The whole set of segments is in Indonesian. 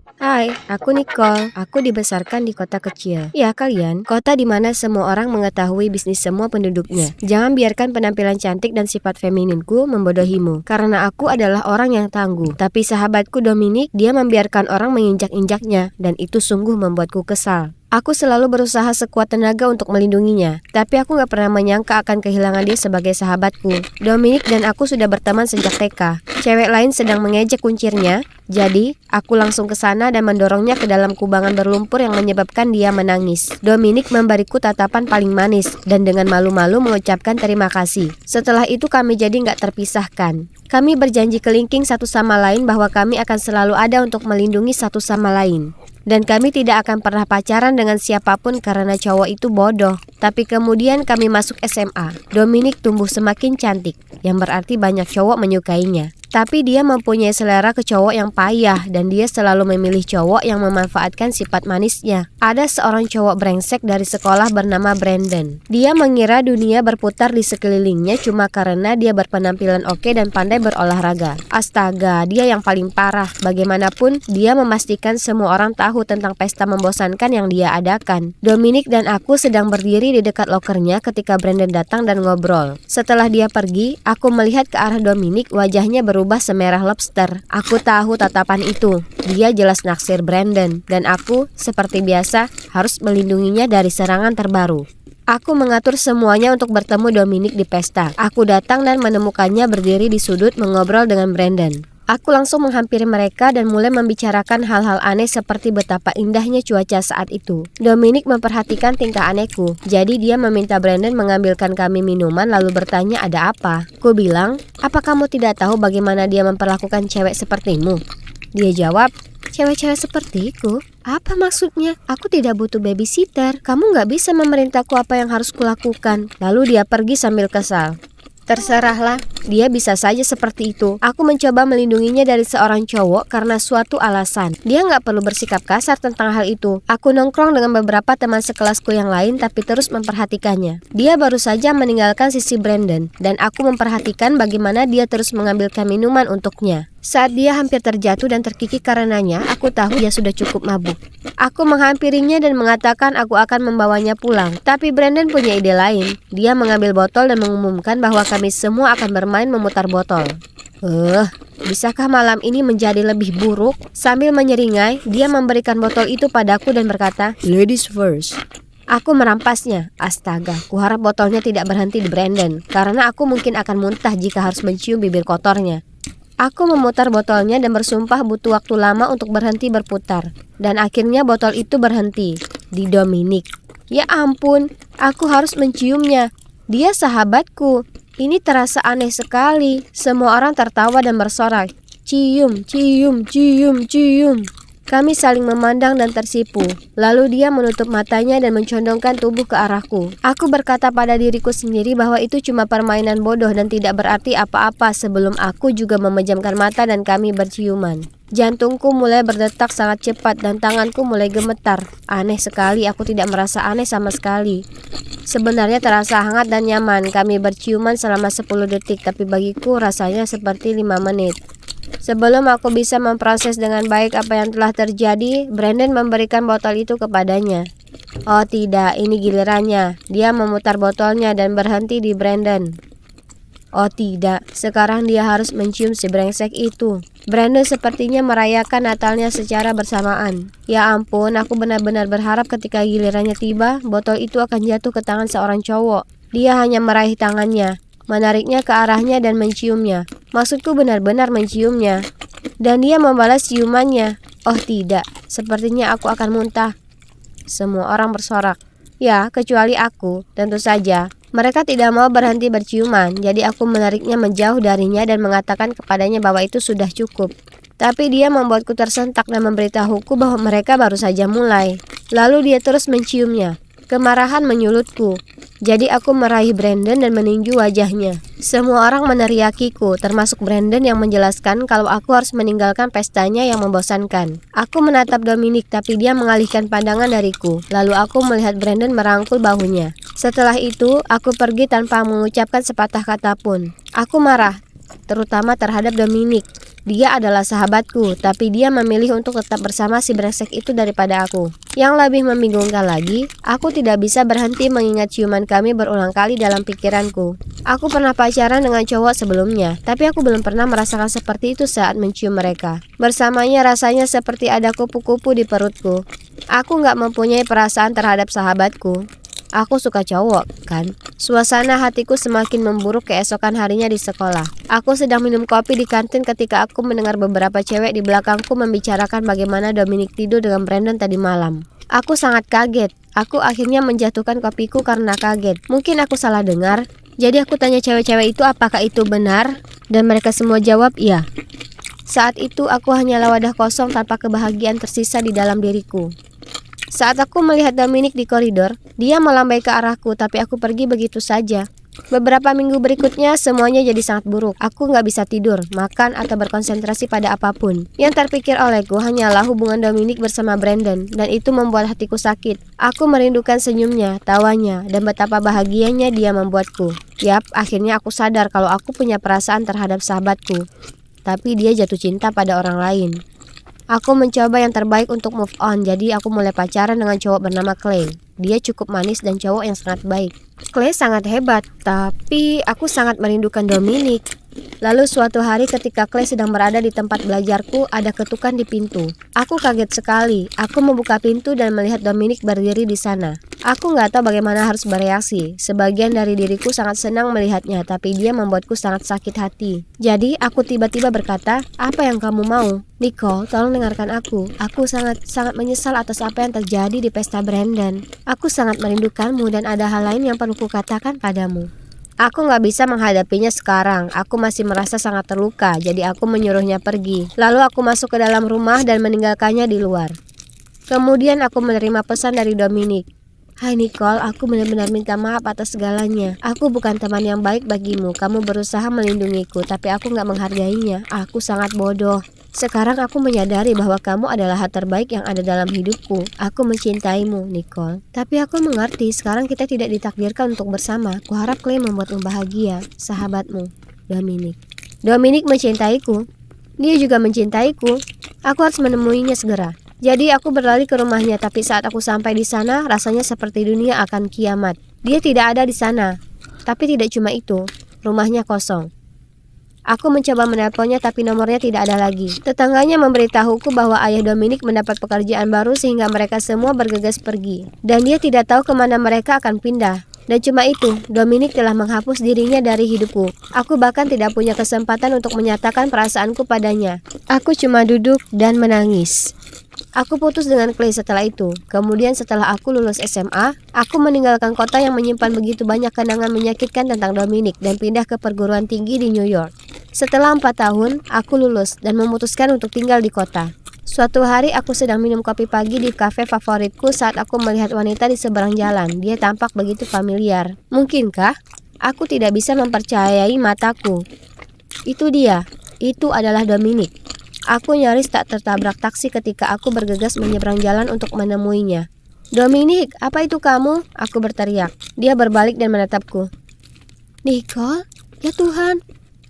Hai, aku Nicole. Aku dibesarkan di kota kecil. Ya kalian, kota di mana semua orang mengetahui bisnis semua penduduknya. Jangan biarkan penampilan cantik dan sifat femininku membodohimu. Karena aku adalah orang yang tangguh. Tapi sahabatku Dominic, dia membiarkan orang menginjak-injaknya. Dan itu sungguh membuatku kesal. Aku selalu berusaha sekuat tenaga untuk melindunginya. Tapi aku gak pernah menyangka akan kehilangan dia sebagai sahabatku. Dominic dan aku sudah berteman sejak TK. Cewek lain sedang mengejek kuncirnya. Jadi, aku langsung ke sana dan mendorongnya ke dalam kubangan berlumpur yang menyebabkan dia menangis. Dominic memberiku tatapan paling manis dan dengan malu-malu mengucapkan terima kasih. Setelah itu kami jadi gak terpisahkan. Kami berjanji kelingking satu sama lain bahwa kami akan selalu ada untuk melindungi satu sama lain. Dan kami tidak akan pernah pacaran dengan siapapun karena cowok itu bodoh. Tapi kemudian kami masuk SMA. Dominic tumbuh semakin cantik, yang berarti banyak cowok menyukainya. Tapi dia mempunyai selera ke cowok yang payah dan dia selalu memilih cowok yang memanfaatkan sifat manisnya. Ada seorang cowok brengsek dari sekolah bernama Brandon. Dia mengira dunia berputar di sekelilingnya cuma karena dia berpenampilan oke dan pandai berolahraga. Astaga, dia yang paling parah. Bagaimanapun, dia memastikan semua orang tahu tentang pesta membosankan yang dia adakan. Dominic dan aku sedang berdiri di dekat lokernya ketika Brandon datang dan ngobrol. Setelah dia pergi, aku melihat ke arah Dominic, wajahnya berubah semerah lobster. Aku tahu tatapan itu. Dia jelas naksir Brandon dan aku, seperti biasa, harus melindunginya dari serangan terbaru. Aku mengatur semuanya untuk bertemu Dominic di pesta. Aku datang dan menemukannya berdiri di sudut mengobrol dengan Brandon. Aku langsung menghampiri mereka dan mulai membicarakan hal-hal aneh seperti betapa indahnya cuaca saat itu. Dominic memperhatikan tingkah anehku, jadi dia meminta Brandon mengambilkan kami minuman lalu bertanya ada apa. Ku bilang, apa kamu tidak tahu bagaimana dia memperlakukan cewek sepertimu? Dia jawab, cewek-cewek sepertiku? Apa maksudnya? Aku tidak butuh babysitter. Kamu gak bisa memerintahku apa yang harus kulakukan. Lalu dia pergi sambil kesal. Terserahlah, dia bisa saja seperti itu. Aku mencoba melindunginya dari seorang cowok karena suatu alasan. Dia nggak perlu bersikap kasar tentang hal itu. Aku nongkrong dengan beberapa teman sekelasku yang lain tapi terus memperhatikannya. Dia baru saja meninggalkan sisi Brandon dan aku memperhatikan bagaimana dia terus mengambilkan minuman untuknya. Saat dia hampir terjatuh dan terkikik karenanya, aku tahu dia sudah cukup mabuk. Aku menghampirinya dan mengatakan aku akan membawanya pulang. Tapi Brandon punya ide lain. Dia mengambil botol dan mengumumkan bahwa kami semua akan bermain memutar botol. Bisakah malam ini menjadi lebih buruk? Sambil menyeringai, dia memberikan botol itu padaku dan berkata, "Ladies first." Aku merampasnya. Astaga, kuharap botolnya tidak berhenti di Brandon, karena aku mungkin akan muntah jika harus mencium bibir kotornya. Aku memutar botolnya dan bersumpah butuh waktu lama untuk berhenti berputar. Dan akhirnya botol itu berhenti di Dominic. Ya ampun, aku harus menciumnya. Dia sahabatku. Ini terasa aneh sekali. Semua orang tertawa dan bersorak. Cium, cium, cium, cium. Kami saling memandang dan tersipu. Lalu dia menutup matanya dan mencondongkan tubuh ke arahku. Aku berkata pada diriku sendiri bahwa itu cuma permainan bodoh dan tidak berarti apa-apa sebelum aku juga memejamkan mata dan kami berciuman. Jantungku mulai berdetak sangat cepat dan tanganku mulai gemetar. Aneh sekali, aku tidak merasa aneh sama sekali. Sebenarnya terasa hangat dan nyaman. Kami berciuman selama 10 detik, tapi bagiku rasanya seperti 5 menit. Sebelum aku bisa memproses dengan baik apa yang telah terjadi, Brandon memberikan botol itu kepadanya. Oh tidak, ini gilirannya. Dia memutar botolnya dan berhenti di Brandon. Oh tidak, sekarang dia harus mencium si brengsek itu. Brandon sepertinya merayakan Natalnya secara bersamaan. Ya ampun, aku benar-benar berharap ketika gilirannya tiba, botol itu akan jatuh ke tangan seorang cowok. Dia hanya meraih tangannya, menariknya ke arahnya dan menciumnya. Maksudku benar-benar menciumnya. Dan dia membalas ciumannya. Oh tidak, sepertinya aku akan muntah. Semua orang bersorak. Ya, kecuali aku, tentu saja. Mereka tidak mau berhenti berciuman, jadi aku menariknya menjauh darinya dan mengatakan kepadanya bahwa itu sudah cukup. Tapi dia membuatku tersentak dan memberitahuku bahwa mereka baru saja mulai. Lalu dia terus menciumnya. Kemarahan menyulutku. Jadi aku meraih Brandon dan meninju wajahnya. Semua orang meneriakiku, termasuk Brandon yang menjelaskan kalau aku harus meninggalkan pestanya yang membosankan. Aku menatap Dominic tapi dia mengalihkan pandangan dariku. Lalu aku melihat Brandon merangkul bahunya. Setelah itu, aku pergi tanpa mengucapkan sepatah kata pun. Aku marah, terutama terhadap Dominic. Dia adalah sahabatku, tapi dia memilih untuk tetap bersama si brengsek itu daripada aku. Yang lebih membingungkan lagi, aku tidak bisa berhenti mengingat ciuman kami berulang kali dalam pikiranku. Aku pernah pacaran dengan cowok sebelumnya, tapi aku belum pernah merasakan seperti itu saat mencium mereka. Bersamanya rasanya seperti ada kupu-kupu di perutku. Aku nggak mempunyai perasaan terhadap sahabatku. Aku suka cowok, kan? Suasana hatiku semakin memburuk keesokan harinya di sekolah. Aku sedang minum kopi di kantin ketika aku mendengar beberapa cewek di belakangku membicarakan bagaimana Dominic tidur dengan Brandon tadi malam. Aku sangat kaget. Aku akhirnya menjatuhkan kopiku karena kaget. Mungkin aku salah dengar. Jadi aku tanya cewek-cewek itu apakah itu benar? Dan mereka semua jawab iya. Saat itu aku hanyalah wadah kosong tanpa kebahagiaan tersisa di dalam diriku. Saat aku melihat Dominic di koridor, dia melambai ke arahku, tapi aku pergi begitu saja. Beberapa minggu berikutnya, semuanya jadi sangat buruk. Aku nggak bisa tidur, makan, atau berkonsentrasi pada apapun. Yang terpikir olehku hanyalah hubungan Dominic bersama Brandon, dan itu membuat hatiku sakit. Aku merindukan senyumnya, tawanya, dan betapa bahagianya dia membuatku. Yap, akhirnya aku sadar kalau aku punya perasaan terhadap sahabatku. Tapi dia jatuh cinta pada orang lain. Aku mencoba yang terbaik untuk move on, jadi aku mulai pacaran dengan cowok bernama Clay. Dia cukup manis dan cowok yang sangat baik. Clay sangat hebat, tapi aku sangat merindukan Dominic. Lalu suatu hari ketika Clay sedang berada di tempat belajarku, ada ketukan di pintu. Aku kaget sekali. Aku membuka pintu dan melihat Dominic berdiri di sana. Aku nggak tahu bagaimana harus bereaksi. Sebagian dari diriku sangat senang melihatnya, tapi dia membuatku sangat sakit hati. Jadi aku tiba-tiba berkata, "Apa yang kamu mau?" "Nicole, tolong dengarkan aku. Aku sangat menyesal atas apa yang terjadi di pesta Brandon. Aku sangat merindukanmu dan ada hal lain yang perlu kukatakan padamu." Aku nggak bisa menghadapinya sekarang. Aku masih merasa sangat terluka, jadi aku menyuruhnya pergi. Lalu aku masuk ke dalam rumah dan meninggalkannya di luar. Kemudian aku menerima pesan dari Dominic. "Hai Nicole, aku benar-benar minta maaf atas segalanya. Aku bukan teman yang baik bagimu. Kamu berusaha melindungiku, tapi aku nggak menghargainya. Aku sangat bodoh. Sekarang aku menyadari bahwa kamu adalah hal terbaik yang ada dalam hidupku. Aku mencintaimu, Nicole. Tapi aku mengerti sekarang kita tidak ditakdirkan untuk bersama. Kuharap Clay membuatmu bahagia. Sahabatmu, Dominic." Dominic mencintaiku. Dia juga mencintaiku. Aku harus menemuinya segera. Jadi aku berlari ke rumahnya, tapi saat aku sampai di sana, rasanya seperti dunia akan kiamat. Dia tidak ada di sana. Tapi tidak cuma itu, rumahnya kosong. Aku mencoba menelponnya tapi nomornya tidak ada lagi. Tetangganya memberitahuku bahwa ayah Dominic mendapat pekerjaan baru sehingga mereka semua bergegas pergi. Dan dia tidak tahu kemana mereka akan pindah. Dan cuma itu, Dominic telah menghapus dirinya dari hidupku. Aku bahkan tidak punya kesempatan untuk menyatakan perasaanku padanya. Aku cuma duduk dan menangis. Aku putus dengan Clay setelah itu. Kemudian setelah aku lulus SMA, aku meninggalkan kota yang menyimpan begitu banyak kenangan menyakitkan tentang Dominic dan pindah ke perguruan tinggi di New York. Setelah 4 tahun, aku lulus dan memutuskan untuk tinggal di kota. Suatu hari aku sedang minum kopi pagi di kafe favoritku saat aku melihat wanita di seberang jalan. Dia tampak begitu familiar. Mungkinkah? Aku tidak bisa mempercayai mataku. Itu dia. Itu adalah Dominic. Aku nyaris tak tertabrak taksi ketika aku bergegas menyeberang jalan untuk menemuinya. "Dominic, apa itu kamu?" Aku berteriak. Dia berbalik dan menatapku. "Nicole? Ya Tuhan,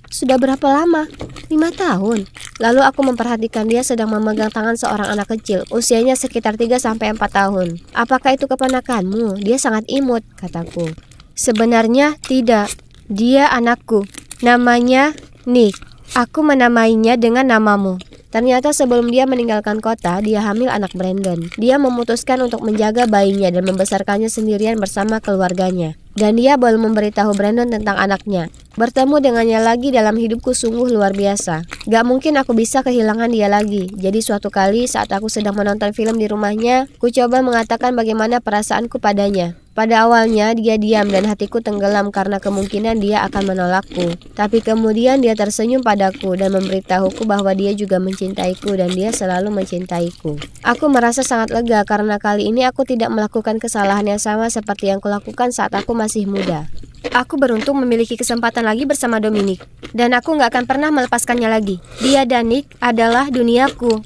sudah berapa lama? 5 tahun." Lalu aku memperhatikan dia sedang memegang tangan seorang anak kecil, usianya sekitar 3-4 tahun. "Apakah itu keponakanmu? Dia sangat imut," kataku. "Sebenarnya tidak. Dia anakku. Namanya Nick. Aku menamainya dengan namamu." Ternyata sebelum dia meninggalkan kota, dia hamil anak Brandon. Dia memutuskan untuk menjaga bayinya dan membesarkannya sendirian bersama keluarganya. Dan dia belum memberitahu Brandon tentang anaknya. Bertemu dengannya lagi dalam hidupku sungguh luar biasa. Gak mungkin aku bisa kehilangan dia lagi. Jadi suatu kali saat aku sedang menonton film di rumahnya, ku coba mengatakan bagaimana perasaanku padanya. Pada awalnya dia diam dan hatiku tenggelam karena kemungkinan dia akan menolakku. Tapi kemudian dia tersenyum padaku dan memberitahuku bahwa dia juga mencintaiku dan dia selalu mencintaiku. Aku merasa sangat lega karena kali ini aku tidak melakukan kesalahan yang sama seperti yang kulakukan saat aku masih muda. Aku beruntung memiliki kesempatan lagi bersama Dominic. Dan aku gak akan pernah melepaskannya lagi. Dia dan Nick adalah duniaku.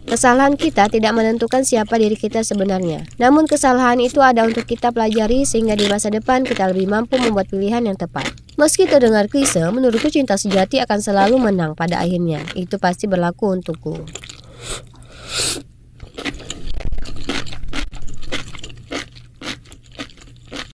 Kesalahan kita tidak menentukan siapa diri kita sebenarnya. Namun kesalahan itu ada untuk kita pelajari sehingga di masa depan kita lebih mampu membuat pilihan yang tepat. Meski terdengar klise, menurutku cinta sejati akan selalu menang pada akhirnya. Itu pasti berlaku untukku.